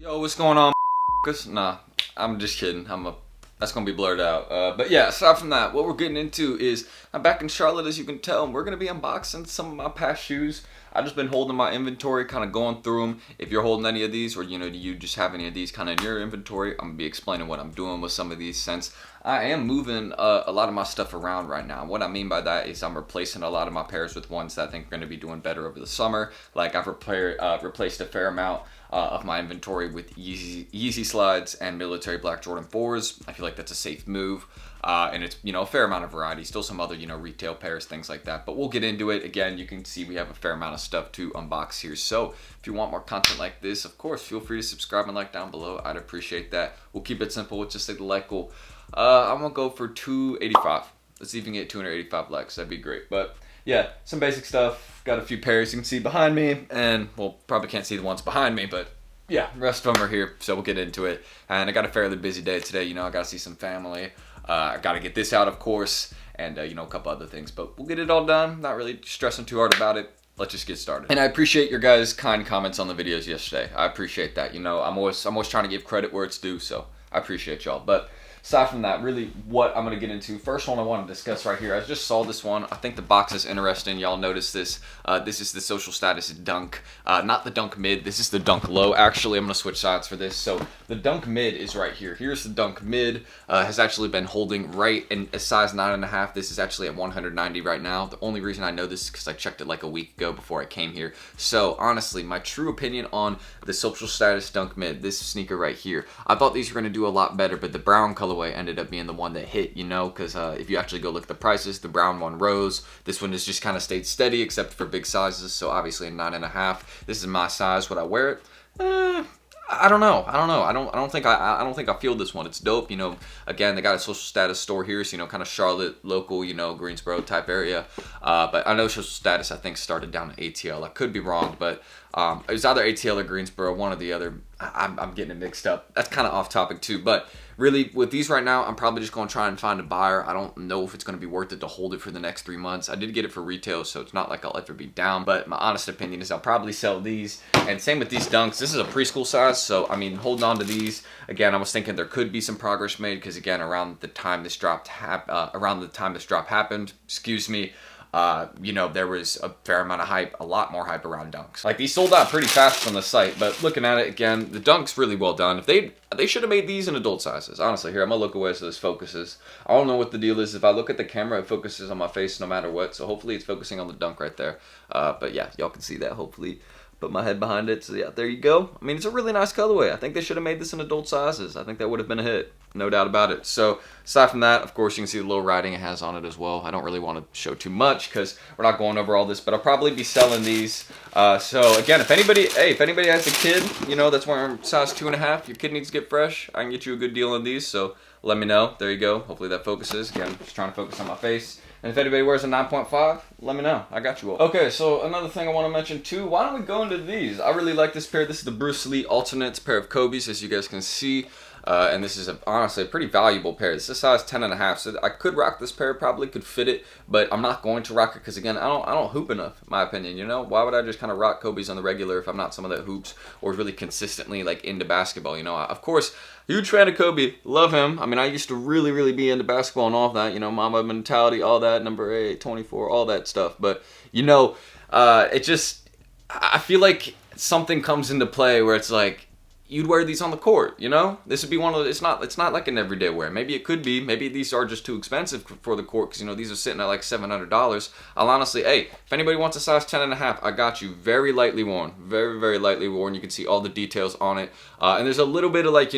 Yo, what's going on? Nah, I'm just kidding. That's gonna be blurred out. But yeah, aside from that, what we're getting into is I'm back in Charlotte, as you can tell, and we're gonna be unboxing some of my past shoes. I've just been holding my inventory, kind of going through them. If you're holding any of these, or do you just have any of these kind of in your inventory, I'm gonna be explaining what I'm doing with some of these, since I am moving a lot of my stuff around right now. What I mean by that is I'm replacing a lot of my pairs with ones that I think are gonna be doing better over the summer. Like I've replaced a fair amount of my inventory with Yeezy slides and military black Jordan 4s. I feel like that's a safe move. And it's, a fair amount of variety. Still some other, retail pairs, things like that. But we'll get into it. Again, you can see we have a fair amount of stuff to unbox here. So if you want more content like this, of course, feel free to subscribe and like down below. I'd appreciate that. We'll keep it simple with just like the like goal. I'm going to go for 285. Let's even get 285 likes. That'd be great. But yeah, some basic stuff. Got a few pairs you can see behind me. And, well, probably can't see the ones behind me, but yeah, the rest of them are here. So we'll get into it. And I got a fairly busy day today. I got to see some family. I got to get this out, of course, and, a couple other things. But we'll get it all done. Not really stressing too hard about it. Let's just get started. And I appreciate your guys' kind comments on the videos yesterday. I appreciate that. I'm always trying to give credit where it's due, so I appreciate y'all. But aside from that, really what I'm going to get into, first one I want to discuss right here. I just saw this one. I think the box is interesting. Y'all notice this. This is the social status dunk. Not the dunk mid. This is the dunk low. Actually, I'm going to switch sides for this. So the dunk mid is right here. Here's the dunk mid. Has actually been holding right in a size 9.5. This is actually at 190 right now. The only reason I know this is because I checked it like a week ago before I came here. So honestly, my true opinion on the social status dunk mid, this sneaker right here, I thought these were going to do a lot better, but the brown colorway ended up being the one that hit, because if you actually go look at the prices, the brown one rose. This one has just kind of stayed steady, except for big sizes. So obviously a 9.5. This is my size. Would I wear it? I don't know. I don't think I feel this one. It's dope. Again, they got a social status store here, so kind of Charlotte, local, Greensboro type area. But I know social status, I think, started down at ATL. I could be wrong, but it was either ATL or Greensboro, one or the other. I'm getting it mixed up. That's kind of off topic too, but really with these right now, I'm probably just going to try and find a buyer. I don't know if it's going to be worth it to hold it for the next 3 months. I did get it for retail, so it's not like I'll ever be down, but my honest opinion is I'll probably sell these. And same with these dunks. This is a preschool size, so I mean, holding on to these. Again, I was thinking there could be some progress made, because again, around the time this drop happened, excuse me, there was a fair amount of hype, a lot more hype around dunks. Like, these sold out pretty fast from the site, but looking at it again, the dunk's really well done. If they should have made these in adult sizes. Honestly, here, I'm gonna look away so this focuses. I don't know what the deal is. If I look at the camera, it focuses on my face no matter what, so hopefully it's focusing on the dunk right there. But yeah, y'all can see that, hopefully. Put my head behind it, so yeah, there you go. I mean, it's a really nice colorway. I think they should have made this in adult sizes. I think that would have been a hit, no doubt about it. So aside from that, of course, you can see the little writing it has on it as well. I don't really want to show too much because we're not going over all this, but I'll probably be selling these. So again, if anybody has a kid, that's wearing size 2.5, your kid needs to get fresh, I can get you a good deal on these, so let me know. There you go. Hopefully that focuses. Again, just trying to focus on my face. And if anybody wears a 9.5, let me know. I got you all. Okay, so another thing I want to mention too, why don't we go into these? I really like this pair. This is the Bruce Lee Alternates pair of Kobe's, as you guys can see. And this is honestly a pretty valuable pair. This is size 10.5, so I could rock this pair, probably could fit it, but I'm not going to rock it because, again, I don't hoop enough, in my opinion. Why would I just kind of rock Kobe's on the regular if I'm not someone that hoops or is really consistently like into basketball? Of course, huge fan of Kobe, love him. I mean, I used to really, really be into basketball and all of that, Mamba mentality, all that, number 8, 24, all that stuff. But it just, I feel like something comes into play where it's like, you'd wear these on the court, This would be one of the, it's not like an everyday wear. Maybe it could be. Maybe these are just too expensive for the court because, these are sitting at like $700. I'll honestly, hey, if anybody wants a size 10.5, I got you. Very lightly worn. Very, very lightly worn. You can see all the details on it. And there's a little bit of like,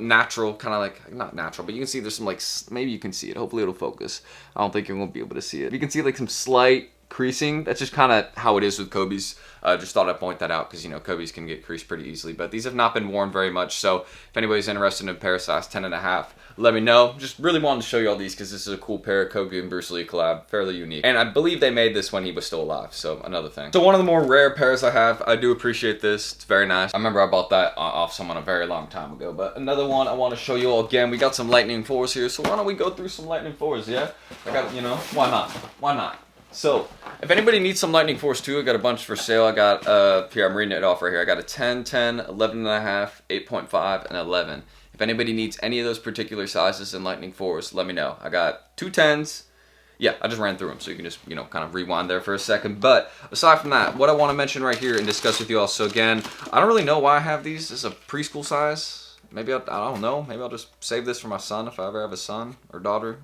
natural, kind of like, not natural, but you can see there's some like, maybe you can see it. Hopefully it'll focus. I don't think you won't be able to see it. You can see like some slight creasing. That's just kind of how it is with Kobe's. Just thought I'd point that out because, Kobe's can get creased pretty easily. But these have not been worn very much. So if anybody's interested in a pair size 10.5, let me know. Just really wanted to show you all these because this is a cool pair. Kobe and Bruce Lee collab. Fairly unique. And I believe they made this when he was still alive. So another thing. So one of the more rare pairs I have. I do appreciate this. It's very nice. I remember I bought that off someone a very long time ago. But another one I want to show you all again. We got some Lightning 4s here. So why don't we go through some Lightning 4s, yeah? I got, why not? Why not? So, if anybody needs some Lightning Force too, I got a bunch for sale. I got, here, I'm reading it off right here. I got a 10, 10, 11.5, 8.5, and 11. If anybody needs any of those particular sizes in Lightning Force, let me know. I got 2 10s. Yeah, I just ran through them, so you can just, kind of rewind there for a second. But aside from that, what I want to mention right here and discuss with you all. So again, I don't really know why I have these. This is a preschool size. Maybe, I don't know. Maybe I'll just save this for my son if I ever have a son or daughter.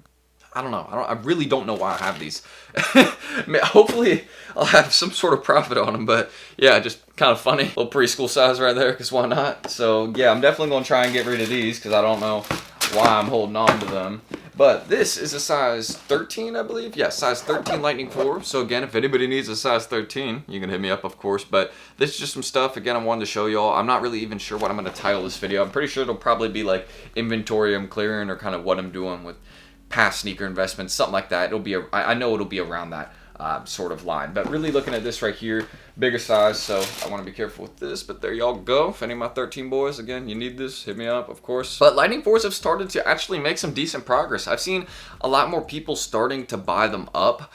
I don't know. I really don't know why I have these. Hopefully, I'll have some sort of profit on them. But yeah, just kind of funny. Little preschool size right there, because why not? So yeah, I'm definitely going to try and get rid of these, because I don't know why I'm holding on to them. But this is a size 13, I believe. Yeah, size 13 Lightning 4. So again, if anybody needs a size 13, you can hit me up, of course. But this is just some stuff, again, I wanted to show y'all. I'm not really even sure what I'm going to title this video. I'm pretty sure it'll probably be like inventory I'm clearing, or kind of what I'm doing with past sneaker investments, something like that. It'll be I know it'll be around that sort of line. But really looking at this right here, bigger size, so I want to be careful with this. But there y'all go. If any of my 13 boys, again, you need this, hit me up, of course. But Lightning 4s have started to actually make some decent progress. I've seen a lot more people starting to buy them up.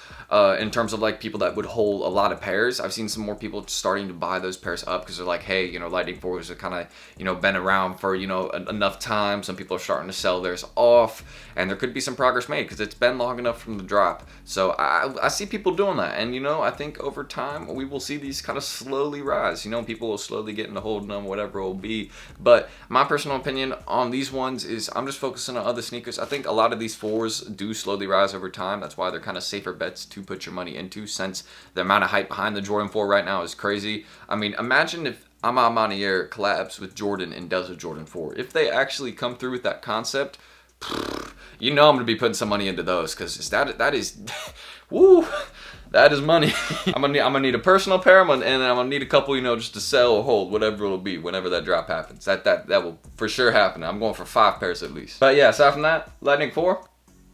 In terms of like people that would hold a lot of pairs, I've seen some more people starting to buy those pairs up, because they're like, hey, Lightning 4s have kind of, been around for, enough time. Some people are starting to sell theirs off, and there could be some progress made, because it's been long enough from the drop. So I see people doing that, and I think over time we will see these kind of slowly rise. People will slowly get into holding them, whatever it will be. But my personal opinion on these ones is I'm just focusing on other sneakers. I think a lot of these 4s do slowly rise over time. That's why they're kind of safer bets to put your money into, since the amount of hype behind the Jordan 4 right now is crazy. I mean, imagine if Amani Air collabs with Jordan and does a Jordan 4. If they actually come through with that concept, I'm going to be putting some money into those, because that is woo, that is money. I'm gonna need a personal pair, and I'm gonna need a couple, just to sell or hold, whatever it'll be, whenever that drop happens. That will for sure happen. I'm going for 5 pairs at least. But yeah, aside from that, Lightning 4,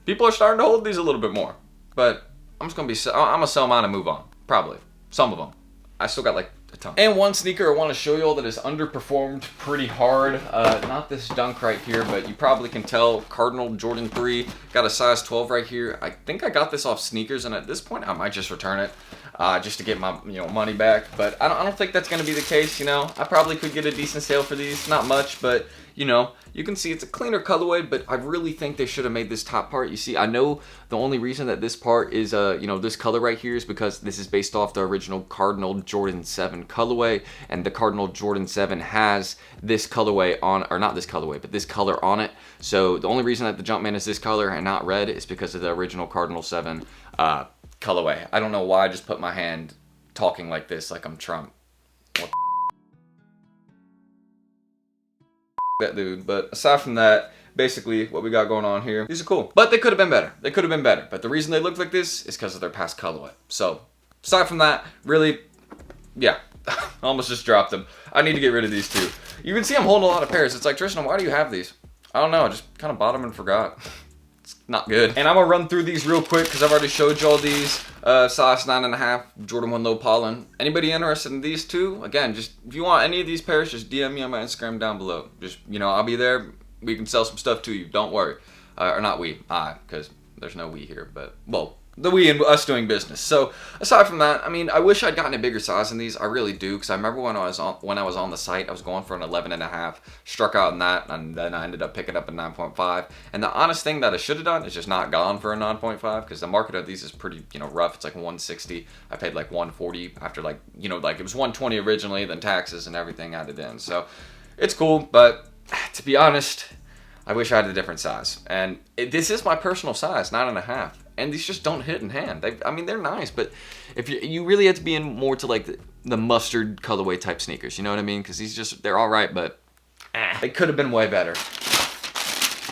people are starting to hold these a little bit more. But I'm gonna sell mine and move on. Probably. Some of them. I still got like a ton. And one sneaker I want to show y'all that has underperformed pretty hard. Not this dunk right here, but you probably can tell. Cardinal Jordan 3. Got a size 12 right here. I think I got this off Sneakers, and at this point I might just return it. Just to get my money back. But I don't think that's gonna be the case. I probably could get a decent sale for these. Not much, but you can see it's a cleaner colorway, but I really think they should have made this top part. You see, I know the only reason that this part is, this color right here is because this is based off the original Cardinal Jordan 7 colorway, and the Cardinal Jordan 7 has this colorway on, or not this colorway, but this color on it. So the only reason that the Jumpman is this color and not red is because of the original Cardinal 7 colorway. I don't know why I just put my hand talking like this, like I'm Trump. What that dude. But aside from that, basically what we got going on here, these are cool, but they could have been better. But the reason they look like this is because of their past colorway. So aside from that, really, yeah, I almost just dropped them. I need to get rid of these too. You can see I'm holding a lot of pairs. It's like, Tristan, why do you have these? I don't know, I just kind of bought them and forgot. It's not good. And I'm gonna run through these real quick, because I've already showed y'all these. Size 9.5 Jordan 1 Low Pollen. Anybody interested in these two? Again, just if you want any of these pairs, just DM me on my Instagram down below. Just, I'll be there. We can sell some stuff to you. Don't worry. Or not we, because there's no we here, but, well, the we and us doing business. So aside from that, I mean, I wish I'd gotten a bigger size in these. I really do, because I remember when I was on the site, I was going for an 11.5, struck out in that, and then I ended up picking up a 9.5. And the honest thing that I should have done is just not gone for a 9.5, because the market of these is pretty, rough. It's like 160. I paid like 140 after like it was 120 originally, then taxes and everything added in. So it's cool, but to be honest, I wish I had a different size. And this is my personal size, 9.5. And these just don't hit in hand. They're nice, but if you really have to be in more to like the mustard colorway type sneakers, you know what I mean? Because they're all right, but they could have been way better.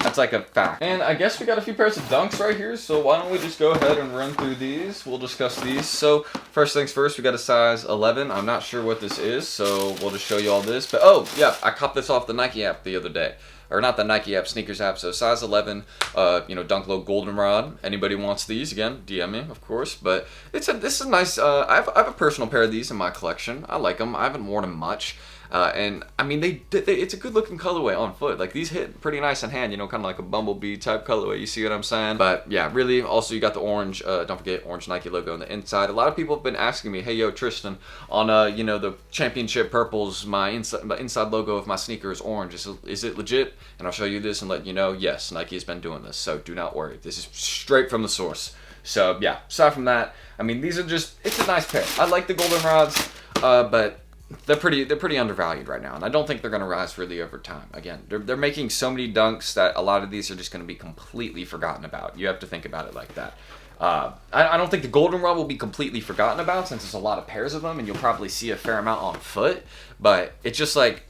That's like a fact. And I guess we got a few pairs of dunks right here, so why don't we just go ahead and run through these. We'll discuss these. So first things first, we got a size 11. I'm not sure what this is, so we'll just show you all this. But oh yeah, I copped this off the Nike app the other day. Or not the Nike app, Sneakers app. So size 11, Dunk Low Goldenrod. Anybody wants these, again, DM me, of course. But this is nice. I have a personal pair of these in my collection. I like them. I haven't worn them much. And I mean, it's a good looking colorway on foot. Like these hit pretty nice in hand, you know, kind of like a bumblebee type colorway. You see what I'm saying? But yeah, really, also you got the orange, don't forget orange Nike logo on the inside. A lot of people have been asking me, hey, yo, Tristan, on, you know, the championship purples, my inside logo of my sneaker is orange. Is it legit? And I'll show you this and let you know, yes, Nike has been doing this. So do not worry. This is straight from the source. So yeah, aside from that, I mean, these are just, it's a nice pair. I like the goldenrods, but they're pretty undervalued right now, and I don't think they're going to rise really over time. Again, they're making so many dunks that a lot of these are just going to be completely forgotten about. You have to think about it like that. I don't think the goldenrod will be completely forgotten about since there's a lot of pairs of them, and you'll probably see a fair amount on foot. But it's just like,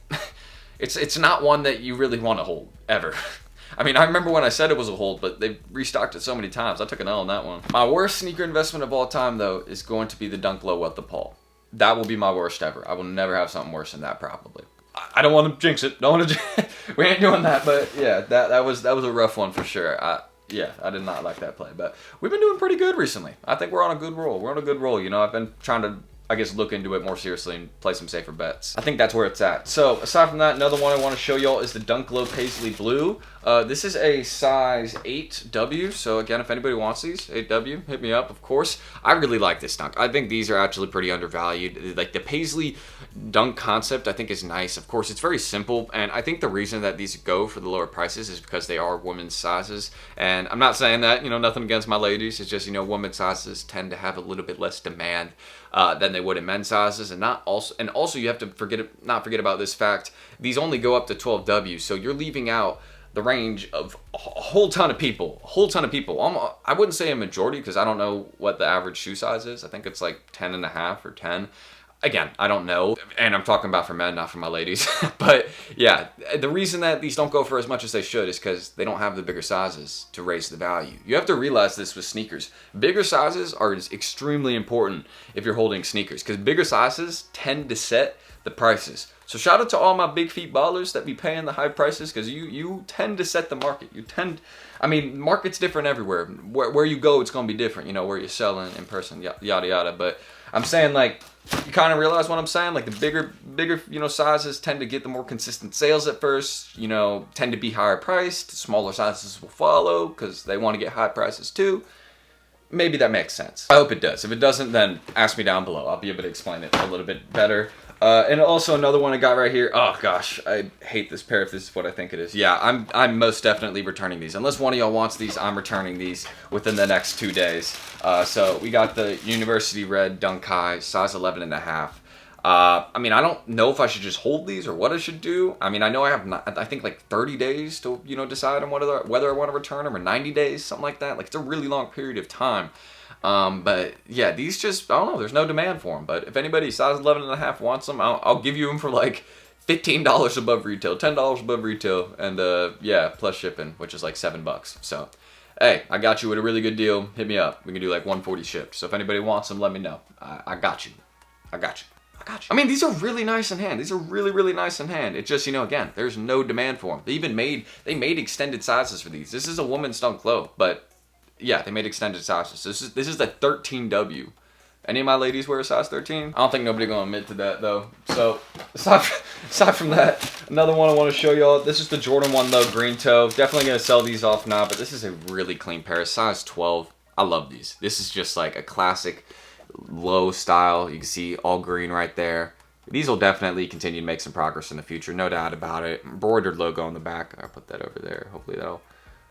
it's not one that you really want to hold ever. I mean, I remember when I said it was a hold, but they've restocked it so many times. I took an L on that one. My worst sneaker investment of all time, though, is going to be the Dunk Low at the Paul. That will be my worst ever. I will never have something worse than that, probably. I don't want to jinx it. Don't want to. We ain't doing that, but yeah, that was a rough one for sure. Yeah, I did not like that play, but we've been doing pretty good recently. I think we're on a good roll. We're on a good roll. You know, I've been trying to, I guess, look into it more seriously and play some safer bets. I think that's where it's at. So aside from that, another one I want to show y'all is the Dunk Low Paisley Blue. This is a size 8W. So again, if anybody wants these, 8W, hit me up, of course. I really like this dunk. I think these are actually pretty undervalued. Like the Paisley dunk concept, I think is nice. Of course, it's very simple. And I think the reason that these go for the lower prices is because they are women's sizes. And I'm not saying that, you know, nothing against my ladies. It's just, you know, women's sizes tend to have a little bit less demand than they would in men's sizes. And also you have to not forget about this fact. These only go up to 12W. So you're leaving out the range of a whole ton of people. I wouldn't say a majority because I don't know what the average shoe size is. I think it's like 10 and a half or 10. Again, I don't know. And I'm talking about for men, not for my ladies. But yeah, the reason that these don't go for as much as they should is because they don't have the bigger sizes to raise the value. You have to realize this with sneakers. Bigger sizes are extremely important if you're holding sneakers because bigger sizes tend to set the prices. So shout out to all my big feet ballers that be paying the high prices because you tend to set the market. I mean, market's different everywhere. Where you go, it's going to be different, you know, where you're selling in person, yada, yada. But I'm saying, like, you kind of realize what I'm saying? Like, the bigger, you know, sizes tend to get the more consistent sales at first, you know, tend to be higher priced. Smaller sizes will follow because they want to get high prices too. Maybe that makes sense. I hope it does. If it doesn't, then ask me down below. I'll be able to explain it a little bit better. And also another one I got right here. Oh gosh, I hate this pair if this is what I think it is. Yeah, I'm most definitely returning these. Unless one of y'all wants these, I'm returning these within the next 2 days. So we got the University Red Dunk High, size 11 and a half. I mean, I don't know if I should just hold these or what I should do. I mean, I know I have, I think like 30 days to, you know, decide on whether I want to return them, or 90 days, something like that. Like, it's a really long period of time. But yeah, these just, I don't know, there's no demand for them. But if anybody size 11 and a half wants them, I'll give you them for like $15 above retail, $10 above retail, and yeah, plus shipping, which is like $7. So hey, I got you with a really good deal. Hit me up. We can do like 140 shipped. So if anybody wants them, let me know. I got you. I mean, these are really nice in hand. These are really, really nice in hand. It's just, you know, again, there's no demand for them. They made extended sizes for these. This is a woman's Dunk Low, but yeah, they made extended sizes. This is the 13W. Any of my ladies wear a size 13? I don't think nobody gonna admit to that though. So aside from that, another one I want to show y'all. This is the Jordan 1 Low green toe. Definitely gonna sell these off now, but this is a really clean pair. Size 12. I love these. This is just like a classic low style. You can see all green right there. These will definitely continue to make some progress in the future, no doubt about it. Embroidered logo on the back. I'll put that over there. Hopefully that'll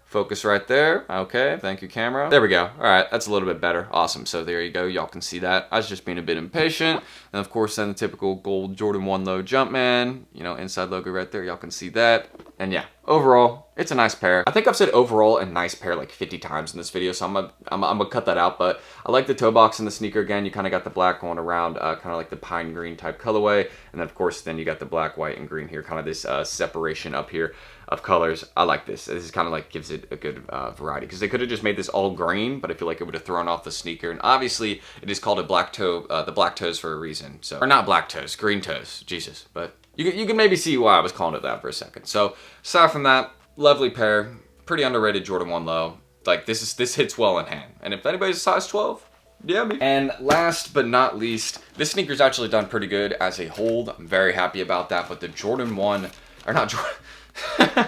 focus right there. Okay, thank you, camera. There we go. All right, that's a little bit better. Awesome. So there you go. Y'all can see that. I was just being a bit impatient. And of course, then the typical gold Jordan 1 Low Jumpman. You know, inside logo right there. Y'all can see that. And yeah, overall, it's a nice pair. I think I've said overall a nice pair like 50 times in this video, so I'm gonna cut that out. But I like the toe box in the sneaker. Again, you kind of got the black going around, kind of like the pine green type colorway. And then of course, then you got the black, white, and green here, kind of this separation up here of colors. I like this. This is kind of like gives it a good variety, because they could have just made this all green, but I feel like it would have thrown off the sneaker. And obviously, it is called a black toe, the black toes for a reason. So, or not black toes, green toes. Jesus, but you can maybe see why I was calling it that for a second. So aside from that, lovely pair, pretty underrated Jordan 1 Low. Like this hits well in hand. And if anybody's a size 12, yeah, maybe. And last but not least, this sneaker's actually done pretty good as a hold. I'm very happy about that. But the Jordan 1, or not Jordan,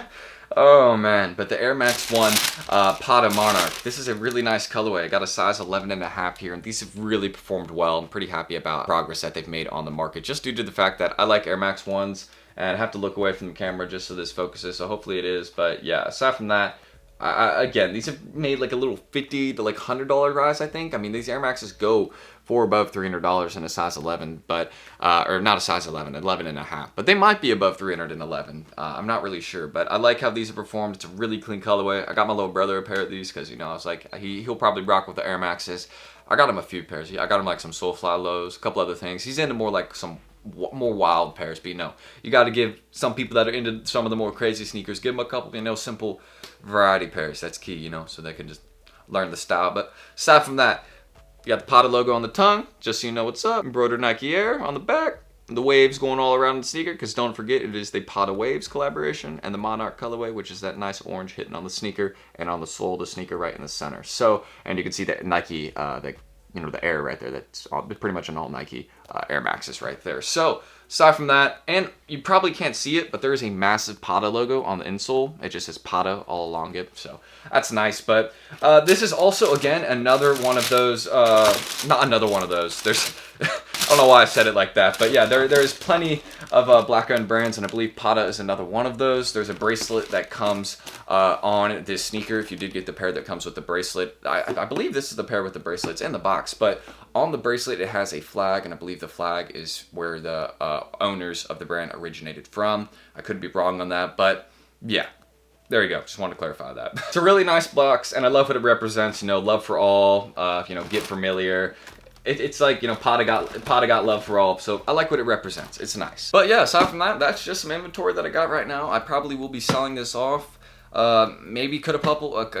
oh man, but the Air Max 1 Pata Monarch. This is a really nice colorway. I got a size 11.5 here, and these have really performed well. I'm pretty happy about progress that they've made on the market, just due to the fact that I like Air Max 1s, and I have to look away from the camera just so this focuses, so hopefully it is. But yeah, aside from that, again, these have made like a little $50 to like $100 rise, I think. I mean, these Air Maxes go for above $300 in a size 11, but or not a size 11, 11.5, but they might be above 311. I'm not really sure, but I like how these have performed. It's a really clean colorway. I got my little brother a pair of these because, you know, I was like, he'll probably rock with the Air Maxes. I got him a few pairs. I got him like some Soulfly lows, a couple other things. He's into more like some more wild pairs, but you know, you got to give some people that are into some of the more crazy sneakers, give them a couple, you know, simple variety pairs. That's key, you know, so they can just learn the style. But aside from that, you got the Pata logo on the tongue, just so you know what's up. Embroidered Nike Air on the back. The waves going all around the sneaker, because don't forget, it is the Pata Waves collaboration, and the Monarch colorway, which is that nice orange hitting on the sneaker and on the sole of the sneaker right in the center. So, and you can see that Nike, you know, the Air right there. That's pretty much an all Nike Air Maxes right there. So aside from that, and you probably can't see it, but there is a massive Pata logo on the insole. It just says Pata all along it, so that's nice. But this is also, again, another one of those, not another one of those. There's, I don't know why I said it like that, but yeah, there's plenty of black-owned brands, and I believe Pata is another one of those. There's a bracelet that comes on this sneaker. If you did get the pair that comes with the bracelet, I believe this is the pair with the bracelets in the box, but on the bracelet it has a flag, and I believe the flag is where the owners of the brand originated from. I could be wrong on that, but yeah. There you go. Just wanted to clarify that. It's a really nice box, and I love what it represents. You know, love for all. You know, get familiar. It's like, you know, Pata got love for all. So I like what it represents. It's nice. But yeah, aside from that, that's just some inventory that I got right now. I probably will be selling this off. Maybe cut a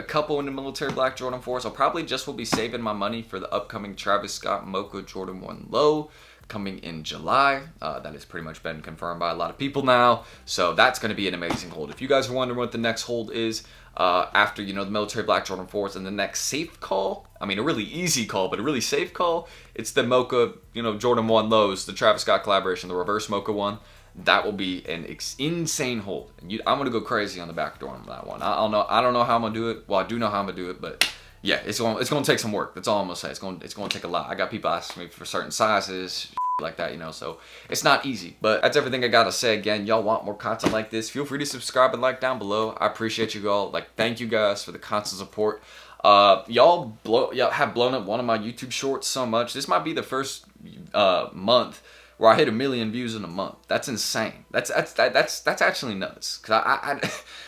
couple in the military black Jordan 4s. I'll probably just will be saving my money for the upcoming Travis Scott Mocha Jordan 1 Low, coming in July. That has pretty much been confirmed by a lot of people now, so that's going to be an amazing hold. If you guys are wondering what the next hold is after, you know, the military black Jordan 4s, and the next safe call, I mean a really easy call, but a really safe call, it's the Mocha, you know, Jordan 1 Lows, the Travis Scott collaboration, the reverse Mocha one. That will be an insane hold. I'm gonna go crazy on the back door on that one. I don't know how I'm gonna do it. Well, I do know how I'm gonna do it, but yeah, it's gonna take some work. That's all I'm gonna say. It's gonna take a lot. I got people asking me for certain sizes, like that, you know, so it's not easy. But that's everything I gotta say. Again, y'all want more content like this, feel free to subscribe and like down below. I appreciate you all. Like, thank you guys for the constant support. Y'all have blown up one of my YouTube shorts so much. This might be the first month where I hit 1 million views in a month. That's insane. That's actually nuts. Cause I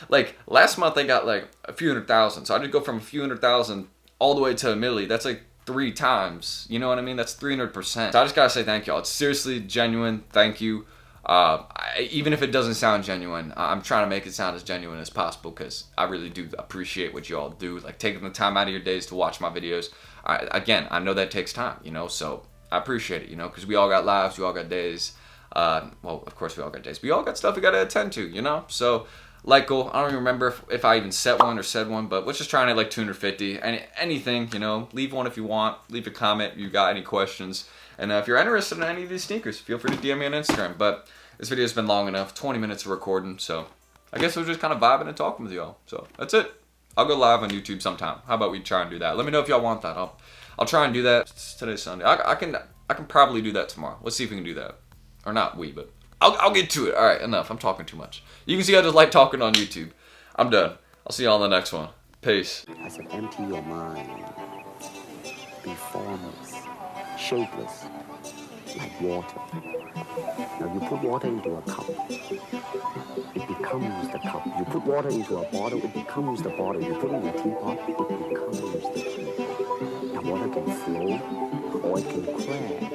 like last month I got like a few 100,000. So I did go from a few 100,000 all the way to 1 million. That's like 3 times. You know what I mean? That's 300%. So I just gotta say thank y'all. It's seriously genuine. Thank you. Even if it doesn't sound genuine, I'm trying to make it sound as genuine as possible, because I really do appreciate what you all do. Like, taking the time out of your days to watch my videos. Again, I know that takes time, you know, so I appreciate it, you know, because we all got lives, we all got days. Well, of course we all got days. We all got stuff we got to attend to, you know? So, like goal, I don't even remember if I even set one or said one, but let's just try and hit like 250. Anything, you know, leave one if you want. Leave a comment if you got any questions. And if you're interested in any of these sneakers, feel free to DM me on Instagram. But this video's been long enough, 20 minutes of recording, so I guess we're just kind of vibing and talking with y'all. So that's it. I'll go live on YouTube sometime. How about we try and do that? Let me know if y'all want that. I'll try and do that. Today's Sunday. I can probably do that tomorrow. Let's see if we can do that. Or not we, but I'll get to it. All right, enough. I'm talking too much. You can see I just like talking on YouTube. I'm done. I'll see y'all on the next one. Peace. I said, empty your mind. Be formless, shapeless, like water. Now you put water into a cup, it becomes the cup. You put water into a bottle, it becomes the bottle. You put it in a teapot, it becomes the teapot. Now water can flow or it can crash.